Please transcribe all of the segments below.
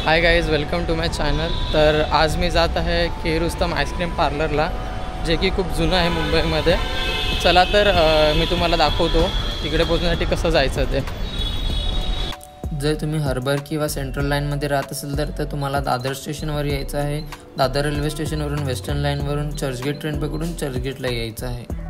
Hi guys, welcome to my channel. तर आज मी जात आहे के रुस्तम आईस्क्रीम पार्लरला, जे की खूप जुनं आहे मुंबईमध्ये। चला तर मी तुम्हाला दाखवतो तिकडे पोहोचण्यासाठी कसं जायचं ते। जर तुम्ही हार्बर किंवा सेंट्रल लाईनमध्ये राहत असेल तर तुम्हाला दादर स्टेशनवर यायचं आहे। दादर रेल्वे स्टेशनवरून वेस्टर्न लाईनवरून चर्चगेट ट्रेन पकडून चर्चगेटला यायचं आहे।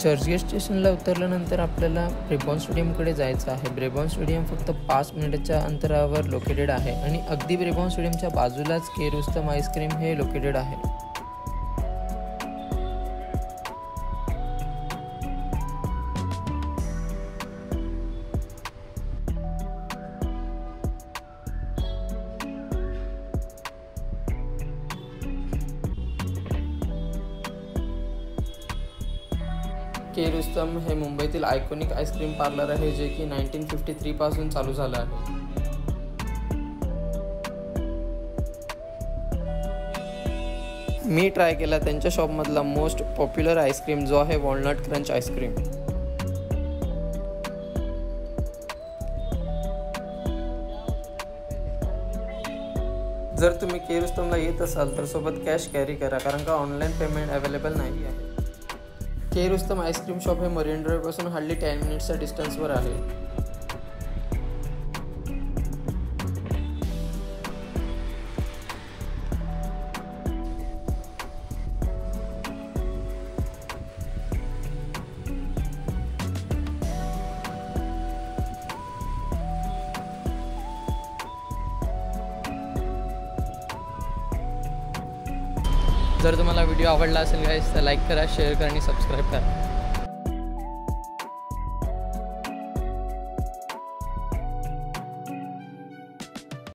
चर्चगेट स्टेशनला उतरल्यानंतर आपल्याला ब्रेबॉर्न स्टेडियमकडे जायचं आहे। ब्रेबॉर्न स्टेडियम फक्त 5 मिनिटाच्या अंतरावर लोकेटेड आहे आणि अगदी ब्रेबॉर्न स्टेडियमच्या बाजूलाच के रुस्तम आईस्क्रीम हे लोकेटेड आहे। के रुस्तम हे मुंबईतील आयकॉनिक आईस्क्रीम पार्लर आहे, जे की 1953 पासून चालू झालं आहे। मी ट्राय केला त्यांच्या शॉपमधला मोस्ट पॉप्युलर आईस्क्रीम, जो आहे वॉलनट क्रंच आईस्क्रीम। जर तुम्ही के रुस्तमला येत असाल तर सोबत कॅश कॅरी करा, कारण का ऑनलाईन पेमेंट अवेलेबल नाही आहे। के रुस्तम आईस्क्रीम शॉप हे मरीन ड्राईव्हपासून हार्डली 10 मिनिट्सच्या डिस्टन्सवर आहे। जर तुम्हाला व्हिडिओ आवडला असेल गाईस तर लाईक करा, शेअर करा आणि सबस्क्राईब करा।